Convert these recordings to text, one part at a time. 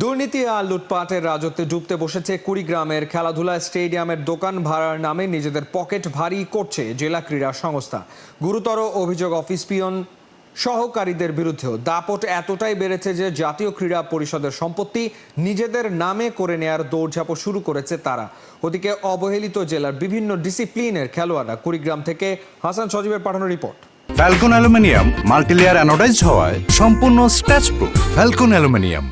দুর্নীতি আর লুটপাটের রাজত্বে ডুবতে বসেছে কুড়িগ্রামের খেলাধুলা স্টেডিয়ামের দোকান ভাড়ার নামে নিজেদের পকেট ভারী করছে জেলা ক্রীড়া সংস্থা। গুরুতর অভিযোগ অফিস পিয়ন সহকারীদের বিরুদ্ধেও। দাপট এতটাই বেড়েছে যে জাতীয় ক্রীড়া পরিষদের সম্পত্তি নিজেদের নামে করে নেয়ার দৌড়ঝাঁপ শুরু করেছে তারা। ওদিকে অবহেলিত জেলার বিভিন্ন ডিসিপ্লিনের খেলোয়াড়রা। কুড়িগ্রাম থেকে হাসান সজীবের পাঠানো report. Falcon aluminium multilayer anodised হওয়ায় সম্পূর্ণ scratch proof. Falcon aluminium.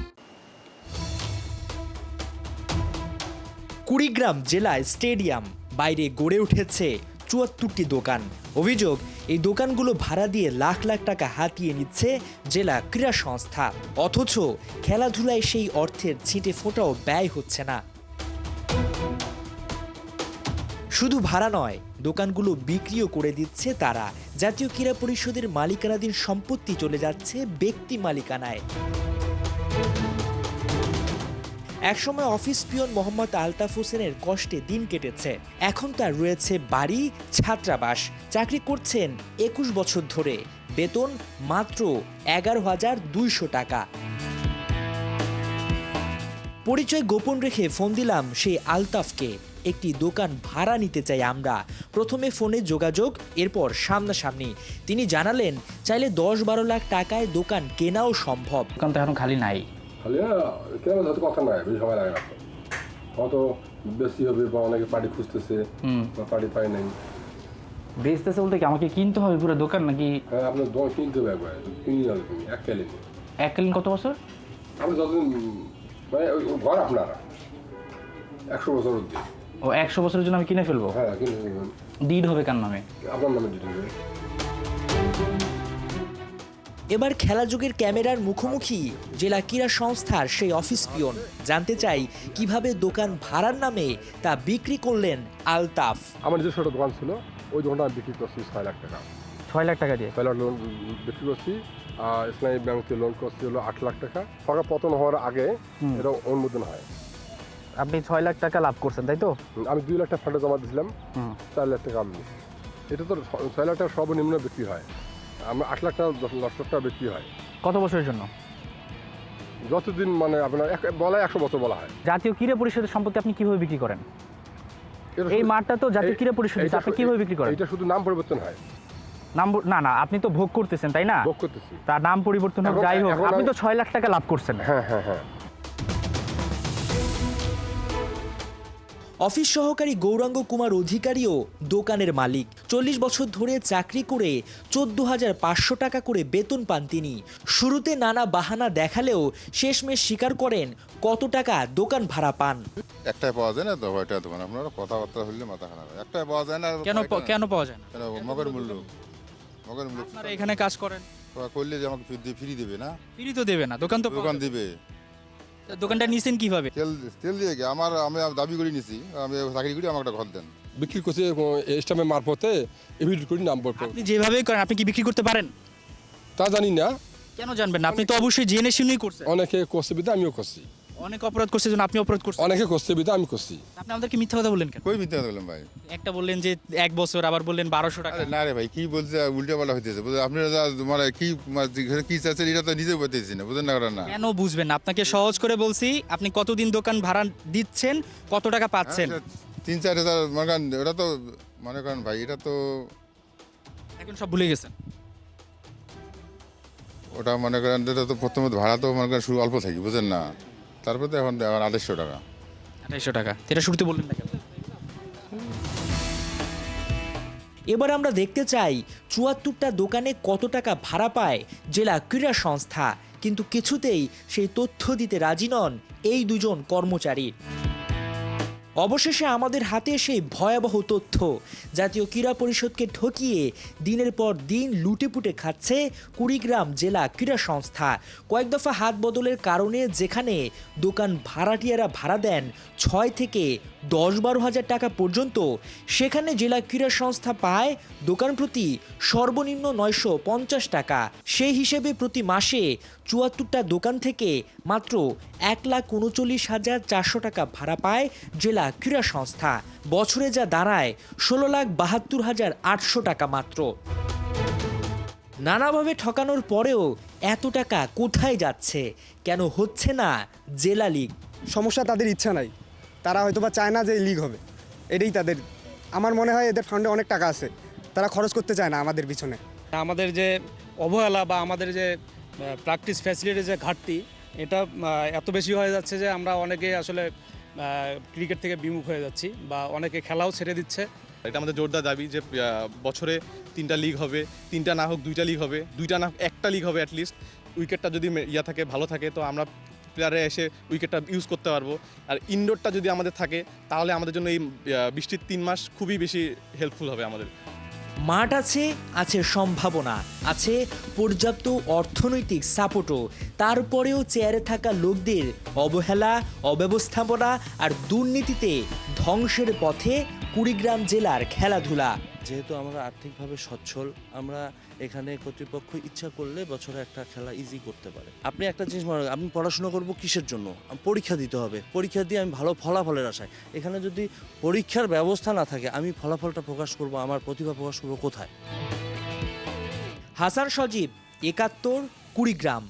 Kurigram জেলায় স্টেডিয়াম বাইরে গড়ে উঠেছে ৭৪টি দোকান। অভিযোগ, এই দোকানগুলো ভাড়া দিয়ে লাখ লাখ টাকা হাতিয়ে নিচ্ছে জেলা ক্রীড়া সংস্থা, অথচ খেলাধুলায় সেই অর্থের ছিটে ফোঁটাও ব্যয় হচ্ছে না। শুধু ভাড়া নয়, দোকানগুলো বিক্রিও করে দিচ্ছে তারা। জাতীয় ক্রীড়া পরিষদের মালিকানাধীন সম্পত্তি চলে যাচ্ছে ব্যক্তি মালিকানায়। একসময় অফিস পিয়ন মোহাম্মদ আলতাফ হোসেনের কষ্টে দিন কেটেছে। এখন তার রয়েছে বাড়ি, ছাত্রাবাস। চাকরি করছেন ২১ বছর ধরে, বেতন মাত্র ১১,২০০ টাকা। পরিচয় গোপন রেখে ফোন দিলাম সেই আলতাফকে। একটি দোকান ভাড়া নিতে চাই আমরা। প্রথমে ফোনে যোগাযোগ, এরপর সামনাসামনি। তিনি জানালেন চাইলে ১০-১২ লাখ টাকায় দোকান কেনাও সম্ভব। দোকান তো এখন খালি নাই। খালি কেনার হয়তো কথা নাই, বেশি সময় লাগে না, হয়তো বেশি হবে বা অনেকে পার্টি খুঁজতেছে বা পার্টি পায় নাই। বেচতেছে বলতে কি আমাকে কিনতে হবে পুরো দোকান নাকি? হ্যাঁ, আপনার দোকান কিনতে হবে একবার, কিনে যাবে তুমি এক কালীন। এক কালীন কত বছর? আপনি যতদিন মানে ঘর আপনার ১০০ বছর অব্দি। ও ১০০ বছরের জন্য আমি কিনে ফেলবো? হ্যাঁ, কিনে নেবেন। ডিড হবে কার নামে? আপনার নামে ডিটেল হবে। এবার খেলা যুগের ক্যামেরার মুখোমুখি জেলা ক্রীড়া সংস্থার সেই অফিস পিয়ন। জানতে চাই কিভাবে দোকান ভাড়ার নামে তা বিক্রি করলেন আলতাফ। আমার নিজস্ব একটা দোকান ছিল, ওই দোকানটা আমি বিক্রি করছি ৬ লাখ টাকা। ৬ লাখ টাকা দিয়ে? ৬ লাখ লোন বিক্রি করছি। আর ইসলামী ব্যাংক থেকে লোন করছি হলো ৮ লাখ টাকা। সরকার পতন হওয়ার আগে এটা অনুমোদন হয়। আপনি ৬ লাখ টাকা লাভ করছেন, তাই তো? আমি ২ লাখ টাকা ফান্ডে জমা দিয়েছিলাম, ৪ লাখ টাকা আমি। এটা তো ৬ লাখ টাকা সর্বনিম্ন বিক্রি হয়। আমরা ৮ লাখ টাকা ১০ লাখ টাকা বিক্রি হয়। কত বছরের জন্য? যতদিন মানে আপনার বলা ১০০ বছর বলা হয়। জাতীয় ক্রীড়া পরিষদের সম্পত্তি আপনি কিভাবে বিক্রি করেন? এই মাঠটা তো জাতীয় ক্রীড়া পরিষদ, আপনি কিভাবে বিক্রি করেন? এটা শুধু নাম পরিবর্তন হয়। নাম না, আপনি তো ভোগ করতেছেন, তাই না? ভোগ করতেছি। তার নাম পরিবর্তন হোক, যাই হোক, আপনি তো ৬ লাখ টাকা লাভ করছেন। হ্যাঁ হ্যাঁ হ্যাঁ। অফিস সহকারী গৌরাঙ্গ কুমার অধিকারীও দোকানের মালিক। ৪০ বছর ধরে চাকরি করে ১৪,৫০০ টাকা করে বেতন পান তিনি। শুরুতে নানা বাহানা দেখালেও শেষমেশ স্বীকার করেন কত টাকা দোকান ভাড়া পান। একটাই পাওয়া যায় না তো, ওইটা দোকান আপনারা কথাবার্তা হইলে মাথা খারাপ। একটাই পাওয়া যায় না। কেন পাওয়া যায় না? কেন? মগের মূল্য আপনারা এখানে কাজ করেন, করলে যে আমাকে ফ্রি দেবে না? ফ্রি তো দেবে না, দোকান তো দোকান দিবে। দোকানটা নিছেন কিভাবে? তেল দিয়ে কি আমি দাবি করে নিছি, আমি চাকরি করি, আমাকে একটা ঘর দেন। বিক্রি করছি স্টাম্পের মারফতে এভিডেন্ট করি নাম বলতে। আপনি যেভাবেই করেন, আপনি কি বিক্রি করতে পারেন? তা জানি না। কেন জানবেন না? আপনি তো অবশ্যই জেনে শুনেই করছেন। অনেকে করছে বিধা আমিও করছি। অনেক অপরাধ করছে যেন আপনি অপরাধ করছেন। অনেকে করছে বিধা আমি করছি। আপনি আমাদেরকে মিথ্যা কথা বললেন কেন? কই মিথ্যা কথা বললাম ভাই? একটা বললেন যে ১ বছর, আবার বললেন ১২০০ টাকা। আরে না রে ভাই, কি বলছে উল্টা পাল্টা হইতেছে। বুঝলেন আপনারা মানে কি কি চাচ্ছেন এটা তো নিজে বলতেছি না, বুঝলেন না? না কেন বুঝবেন না? আপনাকে সহজ করে বলছি, আপনি কতদিন দোকান ভাড়া দিচ্ছেন, কত টাকা পাচ্ছেন? ৩-৪ হাজার মনে করেন। ওটা তো মনে করেন ভাই, এটা তো এখন সব ভুলে গেছেন। ওটা মনে করেন, এটা তো প্রথমে ভাড়া তো মনে করেন শুরু অল্প থাকি, বুঝেন না? তারপরে তো এখন ২৮০০ টাকা। ২৮০০ টাকা, এটা শুরুতে বললেন না কেন? এবার আমরা দেখতে চাই ৭৪টা দোকানে কত টাকা ভাড়া পায় জেলা ক্রীড়া সংস্থা। কিন্তু কিছুতেই সেই তথ্য দিতে রাজি নন এই দুজন কর্মচারী। অবশেষে আমাদের হাতে সেই ভয়াবহ তথ্য। জাতীয় ক্রীড়া পরিষদকে ঠকিয়ে দিনের পর দিন লুটেপুটে খাচ্ছে কুড়িগ্রাম জেলা ক্রীড়া সংস্থা। কয়েক দফা হাত বদলের কারণে যেখানে দোকান ভাড়াটিয়ারা ভাড়া দেন ৬ থেকে ১০-১২ হাজার টাকা পর্যন্ত, সেখানে জেলা ক্রীড়া সংস্থা পায় দোকান প্রতি সর্বনিম্ন ৯৫০ টাকা। সেই হিসেবে প্রতি মাসে ৭৪টা দোকান থেকে মাত্র ১,৩৯,৪০০ টাকা ভাড়া পায় জেলা ক্রীড়া সংস্থা। বছরে যা দাঁড়ায় ১৬,৭২,৮০০ টাকা মাত্র। নানাভাবে ঠকানোর পরেও এত টাকা কোথায় যাচ্ছে, কেন হচ্ছে না জেলা লীগ? সমস্যা তাদের ইচ্ছা নাই, তারা হয়তোবা চায় না যে লিগ হবে, এটাই তাদের। আমার মনে হয় এদের ফান্ডে অনেক টাকা আছে, তারা খরচ করতে চায় না আমাদের পিছনে। আমাদের যে অবহেলা বা আমাদের যে প্র্যাকটিস ফ্যাসিলিটির যে ঘাটতি, এটা এত বেশি হয়ে যাচ্ছে যে আমরা অনেকে আসলে ক্রিকেট থেকে বিমুখ হয়ে যাচ্ছি বা অনেকে খেলাও ছেড়ে দিচ্ছে। এটা আমাদের জোরদার দাবি যে বছরে 3টা লিগ হবে, 3টা না হোক 2টা লিগ হবে, 2টা না হোক 1টা লিগ হবে অ্যাটলিস্ট। উইকেটটা যদি থাকে ভালো থাকে তো আমরা প্লেয়ারে এসে উইকেটটা ইউজ করতে পারবো। আর ইনডোরটা যদি আমাদের থাকে তাহলে আমাদের জন্য এই বৃষ্টির 3 মাস খুবই বেশি হেল্পফুল হবে আমাদের। মাঠ আছে, আছে সম্ভাবনা, আছে পর্যাপ্ত অর্থনৈতিক সাপোর্টও, তারপরেও চেয়ারে থাকা লোকদের অবহেলা, অব্যবস্থাপনা আর দুর্নীতিতে ধ্বংসের পথে কুড়িগ্রাম জেলার খেলাধুলা। যেহেতু আমরা আর্থিকভাবে সচ্ছল, আমরা এখানে কর্তৃপক্ষ ইচ্ছা করলে বছরে একটা খেলা ইজি করতে পারে। আপনি একটা জিনিস মনে রাখবেন, আমি পড়াশোনা করব কিসের জন্য? পরীক্ষা দিতে হবে, পরীক্ষা দিয়ে আমি ভালো ফলাফলের আশায়। এখানে যদি পরীক্ষার ব্যবস্থা না থাকে, আমি ফলাফলটা প্রকাশ করব, আমার প্রতিভা প্রকাশ করব কোথায়? হাসান সজীব, ৭১, কুড়িগ্রাম।